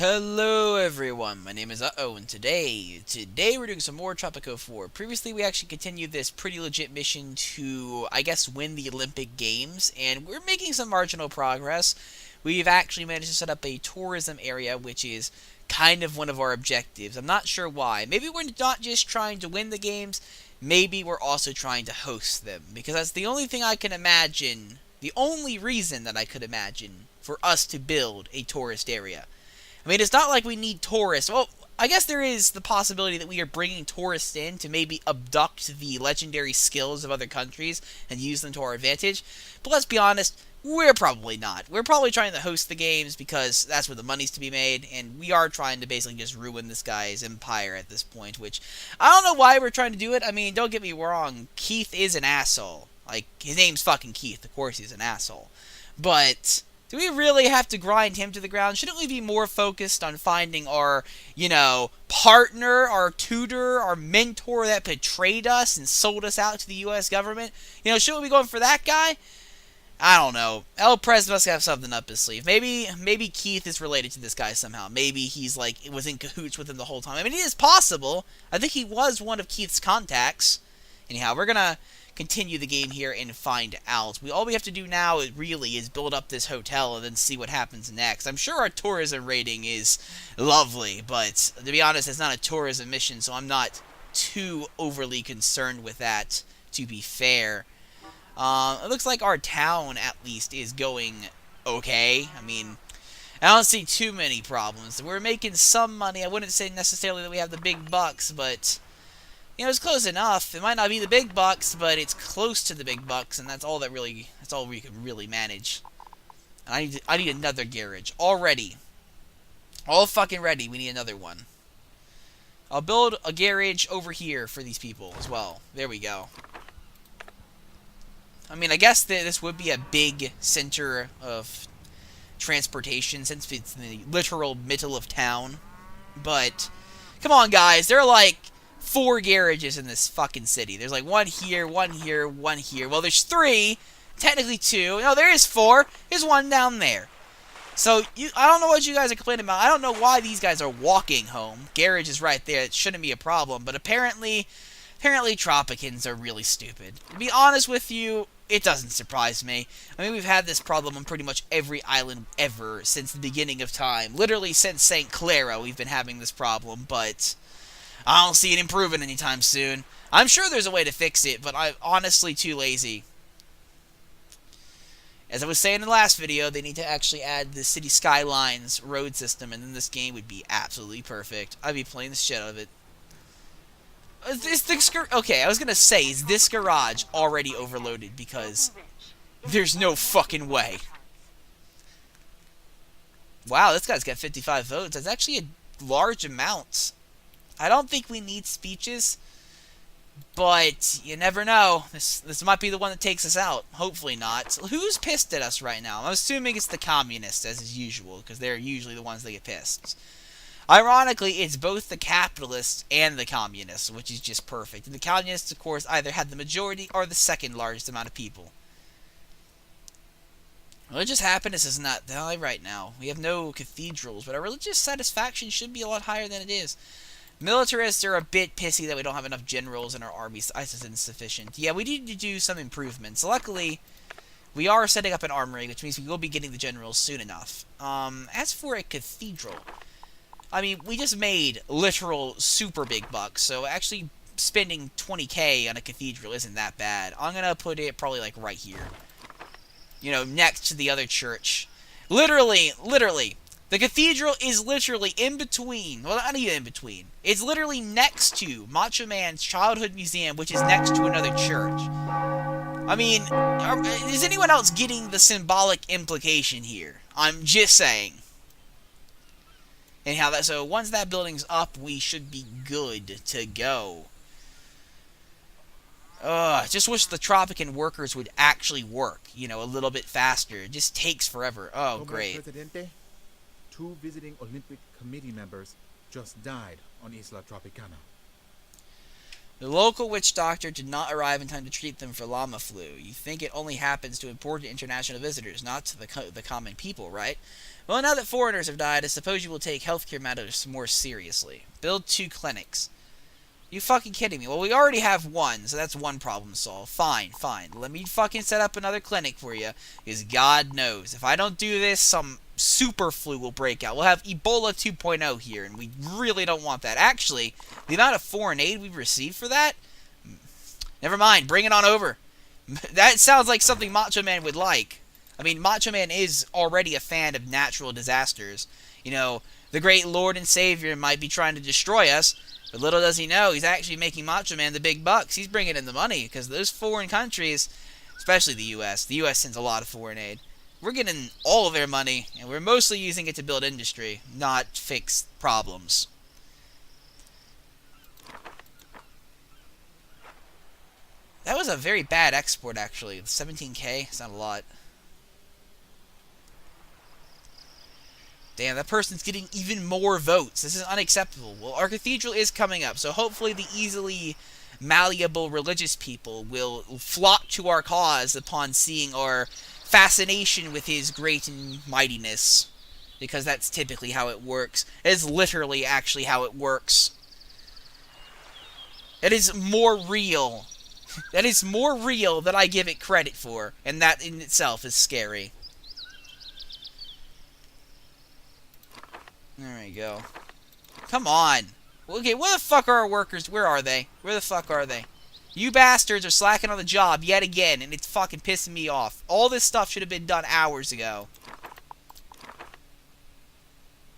Hello everyone, my name is TheUhhoh, and today we're doing some more Tropico 4. Previously we actually continued this pretty legit mission to, I guess, win the Olympic Games, and we're making some marginal progress. We've actually managed to set up a tourism area, which is kind of one of our objectives. I'm not sure why. Maybe we're not just trying to win the games, maybe we're also trying to host them, because that's the only thing I can imagine, the only reason that I could imagine for us to build a tourist area. I mean, it's not like we need tourists. Well, I guess there is the possibility that we are bringing tourists in to maybe abduct the legendary skills of other countries and use them to our advantage. But let's be honest, we're probably not. We're probably trying to host the games because that's where the money's to be made, and we are trying to basically just ruin this guy's empire at this point, which I don't know why we're trying to do it. I mean, don't get me wrong, Keith is an asshole. Like, his name's fucking Keith. Of course he's an asshole. But do we really have to grind him to the ground? Shouldn't we be more focused on finding our, partner, our tutor, our mentor that betrayed us and sold us out to the U.S. government? Shouldn't we be going for that guy? I don't know. El Prez must have something up his sleeve. Maybe Keith is related to this guy somehow. Maybe he's was in cahoots with him the whole time. I mean, it is possible. I think he was one of Keith's contacts. Anyhow, we're gonna continue the game here and find out. All we have to do now is build up this hotel and then see what happens next. I'm sure our tourism rating is lovely, but to be honest, it's not a tourism mission, so I'm not too overly concerned with that, to be fair. It looks like our town, at least, is going okay. I mean, I don't see too many problems. We're making some money. I wouldn't say necessarily that we have the big bucks, but it's close enough. It might not be the big bucks, but it's close to the big bucks, and that's all we can really manage. And I need another garage. All ready. All fucking ready. We need another one. I'll build a garage over here for these people as well. There we go. I mean, I guess this would be a big center of transportation since it's in the literal middle of town. But, come on, guys. There are like 4 garages in this fucking city. There's like one here, one here, one here. Well, there's 3. Technically 2. No, there is 4. There's one down there. So, I don't know what you guys are complaining about. I don't know why these guys are walking home. Garage is right there. It shouldn't be a problem. But apparently Tropicans are really stupid. To be honest with you, it doesn't surprise me. I mean, we've had this problem on pretty much every island ever since the beginning of time. Literally since St. Clara, we've been having this problem, but I don't see it improving anytime soon. I'm sure there's a way to fix it, but I'm honestly too lazy. As I was saying in the last video, they need to actually add the city skylines road system, and then this game would be absolutely perfect. I'd be playing the shit out of it. Okay, I was gonna say, is this garage already overloaded? Because there's no fucking way. Wow, this guy's got 55 votes. That's actually a large amount. I don't think we need speeches, but you never know. This might be the one that takes us out. Hopefully not. So who's pissed at us right now? I'm assuming it's the communists, as is usual, because they're usually the ones that get pissed. Ironically, it's both the capitalists and the communists, which is just perfect. And the communists, of course, either had the majority or the second largest amount of people. Religious happiness is not high right now. We have no cathedrals, but our religious satisfaction should be a lot higher than it is. Militarists are a bit pissy that we don't have enough generals in our army. ISIS is insufficient. Yeah, we need to do some improvements. Luckily, we are setting up an armory, which means we will be getting the generals soon enough. As for a cathedral, I mean, we just made literal super big bucks, so actually spending 20k on a cathedral isn't that bad. I'm gonna put it probably like right here. Next to the other church. Literally, the cathedral is literally in between. Well, not even in between. It's literally next to Macho Man's childhood museum, which is next to another church. I mean, is anyone else getting the symbolic implication here? I'm just saying. Anyhow, so once that building's up, we should be good to go. Just wish the Tropican workers would actually work, a little bit faster. It just takes forever. Oh, great. Presidente, 2 visiting Olympic Committee members just died on Isla Tropicana. The local witch doctor did not arrive in time to treat them for llama flu. You think it only happens to important international visitors, not to the common people, right? Well, now that foreigners have died, I suppose you will take healthcare matters more seriously. Build 2 clinics. You fucking kidding me? Well, we already have one, so that's one problem solved. Fine. Let me fucking set up another clinic for you, because God knows, if I don't do this, some super flu will break out. We'll have Ebola 2.0 here, and we really don't want that. Actually, the amount of foreign aid we've received for that, never mind, bring it on over. That sounds like something Macho Man would like. I mean, Macho Man is already a fan of natural disasters. You know, the great Lord and Savior might be trying to destroy us, but little does he know, he's actually making Macho Man the big bucks. He's bringing in the money, because those foreign countries, especially the U.S. sends a lot of foreign aid. We're getting all of their money, and we're mostly using it to build industry, not fix problems. That was a very bad export, actually. 17k? It's not a lot. Damn, that person's getting even more votes. This is unacceptable. Well, our cathedral is coming up, so hopefully the easily malleable religious people will flock to our cause upon seeing our fascination with his great mightiness. Because that's typically how it works. It is literally actually how it works. It is more real. That is more real than I give it credit for, and that in itself is scary. There we go. Come on. Okay, where the fuck are our workers? Where are they? Where the fuck are they? You bastards are slacking on the job yet again, and it's fucking pissing me off. All this stuff should have been done hours ago.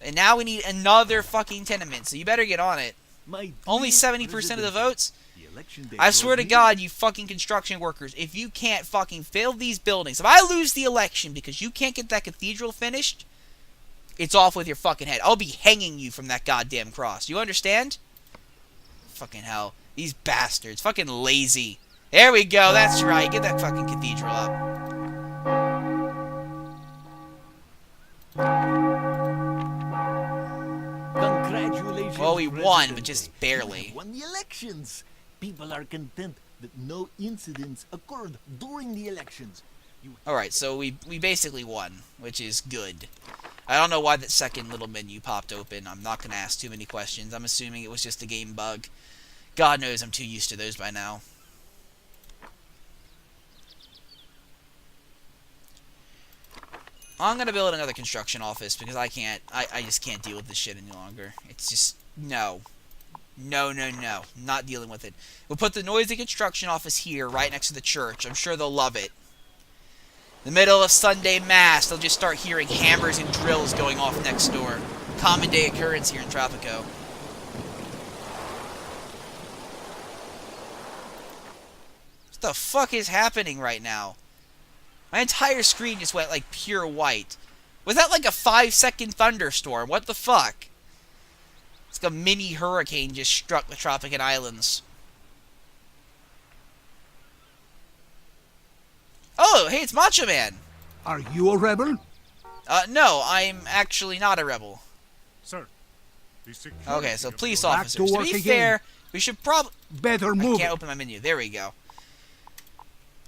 And now we need another fucking tenement, so you better get on it. Only 70% of the votes? I swear to God, you fucking construction workers, if you can't fucking fill these buildings, if I lose the election because you can't get that cathedral finished, it's off with your fucking head. I'll be hanging you from that goddamn cross. You understand? Fucking hell. These bastards. Fucking lazy. There we go. That's right. Get that fucking cathedral up. Congratulations. Well, we won, but just barely. We won the elections. People are content that no incidents occurred during the elections. Alright, so we basically won, which is good. I don't know why that second little menu popped open. I'm not going to ask too many questions. I'm assuming it was just a game bug. God knows I'm too used to those by now. I'm going to build another construction office because I just can't deal with this shit any longer. It's just, no. No. Not dealing with it. We'll put the noisy construction office here, right next to the church. I'm sure they'll love it. In the middle of Sunday Mass, they'll just start hearing hammers and drills going off next door. Common day occurrence here in Tropico. What the fuck is happening right now? My entire screen just went like pure white. Was that like a 5-second thunderstorm? What the fuck? It's like a mini hurricane just struck the Tropican Islands. Oh, hey, it's Macho Man. Are you a rebel? No, I'm actually not a rebel. Sir, the security Okay, so of police the- Back officers. to To work be again. fair, we should probably... Better I move can't it. open my menu. There we go.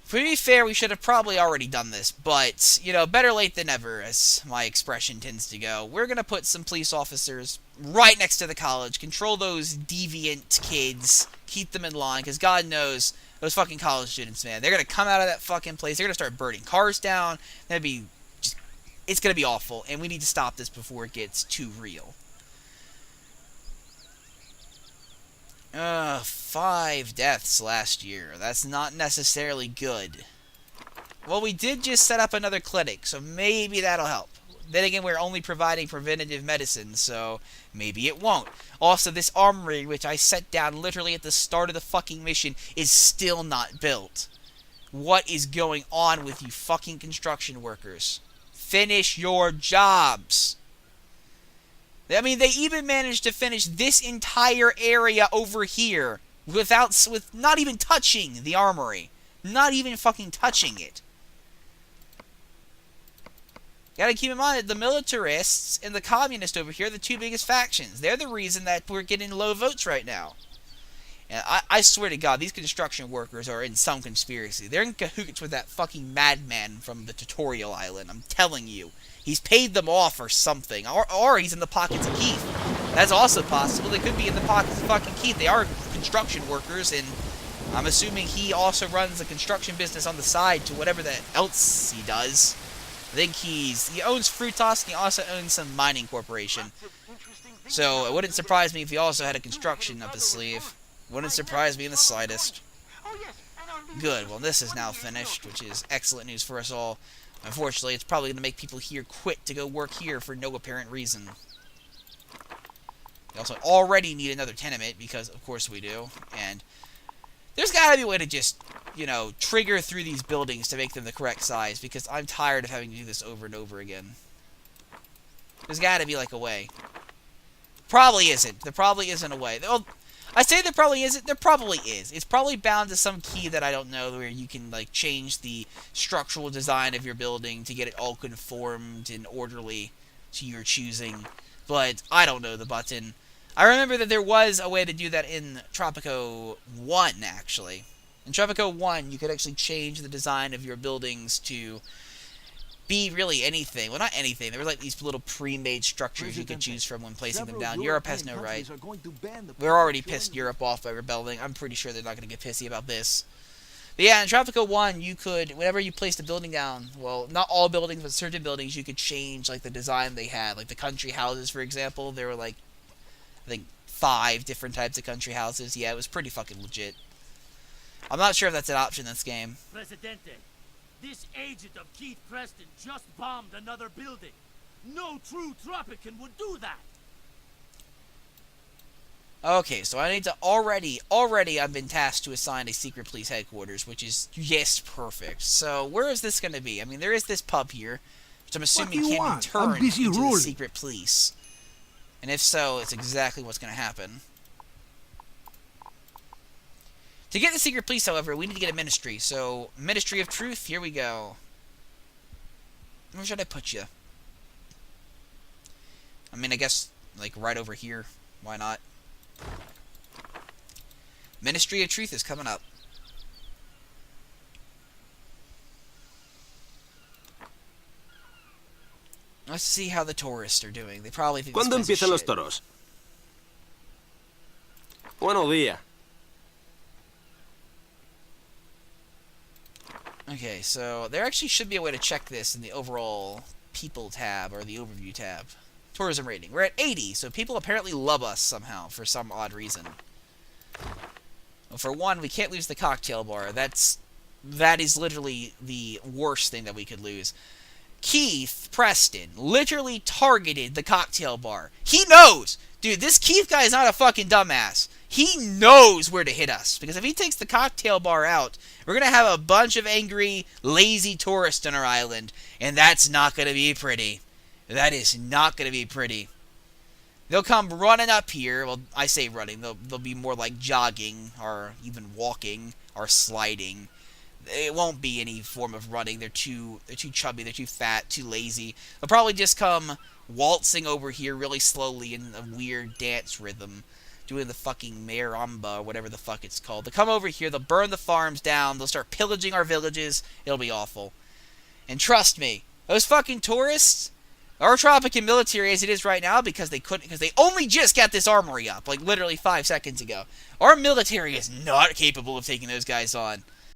To be fair, we should have probably already done this, but, you know, better late than never, as my expression tends to go. We're going to put some police officers right next to the college, control those deviant kids, keep them in line, because God knows, those fucking college students, man, they're going to come out of that fucking place, they're going to start burning cars down, that'd be just, it's going to be awful, and we need to stop this before it gets too real. 5 deaths last year. That's not necessarily good. Well, we did just set up another clinic, so maybe that'll help. Then again, we're only providing preventative medicine, so maybe it won't. Also, this armory, which I set down literally at the start of the fucking mission, is still not built. What is going on with you fucking construction workers? Finish your jobs! I mean, they even managed to finish this entire area over here with not even touching the armory. Not even fucking touching it. Gotta keep in mind that the militarists and the communists over here are the two biggest factions. They're the reason that we're getting low votes right now. And I swear to God, these construction workers are in some conspiracy. They're in cahoots with that fucking madman from the tutorial island. I'm telling you. He's paid them off or something. Or he's in the pockets of Keith. That's also possible. They could be in the pockets of fucking Keith. They are construction workers, and I'm assuming he also runs a construction business on the side to whatever that else he does. I think he owns Fruitos, and he also owns some mining corporation. So it wouldn't surprise me if he also had a construction up his sleeve. Wouldn't surprise me in the slightest. Good, well this is now finished, which is excellent news for us all. Unfortunately, it's probably going to make people here quit to go work here for no apparent reason. We also already need another tenement, because of course we do. And there's got to be a way to just, you know, trigger through these buildings to make them the correct size, because I'm tired of having to do this over and over again. There's got to be, like, a way. Probably isn't. There probably isn't a way. Well, I say there probably isn't. There probably is. It's probably bound to some key that I don't know, where you can, like, change the structural design of your building to get it all conformed and orderly to your choosing. But I don't know the button. I remember that there was a way to do that in Tropico 1, actually. In Tropico 1, you could actually change the design of your buildings to be really anything. Well, not anything. There were like these little pre-made structures you could choose from when placing them down. Europe has no right. We're already pissed Europe off by rebelling. I'm pretty sure they're not going to get pissy about this. But yeah, in Tropico 1, you could, whenever you placed a building down, well, not all buildings, but certain buildings, you could change, like, the design they had. Like, the country houses, for example, there were, like, I think 5 different types of country houses. Yeah, it was pretty fucking legit. I'm not sure if that's an option in this game. Presidente, this agent of Keith Preston just bombed another building. No true Tropican would do that. Okay, so I need to already I've been tasked to assign a secret police headquarters, which is just perfect. So where is this going to be? I mean, there is this pub here, which I'm assuming can be turned into the secret police. And if so, it's exactly what's going to happen. To get the secret police, however, we need to get a ministry. So, Ministry of Truth, here we go. Where should I put you? I mean, I guess, like, right over here. Why not? Ministry of Truth is coming up. Let's see how the tourists are doing. They probably think this ¿Cuándo place is empiezan los shit. toros? Buenos días. Okay, so there actually should be a way to check this in the overall people tab, or the overview tab. Tourism rating. We're at 80, so people apparently love us somehow, for some odd reason. Well, for one, we can't lose the cocktail bar. That is literally the worst thing that we could lose. Keith Preston literally targeted the cocktail bar. He knows! Dude, this Keith guy is not a fucking dumbass. He knows where to hit us. Because if he takes the cocktail bar out, we're going to have a bunch of angry, lazy tourists on our island. And that's not going to be pretty. That is not going to be pretty. They'll come running up here. Well, I say running. They'll be more like jogging, or even walking, or sliding. It won't be any form of running. They're too chubby, they're too fat, too lazy. They'll probably just come waltzing over here really slowly in a weird dance rhythm, doing the fucking maramba, or whatever the fuck it's called. They'll come over here, they'll burn the farms down, they'll start pillaging our villages. It'll be awful. And trust me, those fucking tourists, our Tropican military as it is right now, because they only just got this armory up, like literally 5 seconds ago. Our military is not capable of taking those guys on.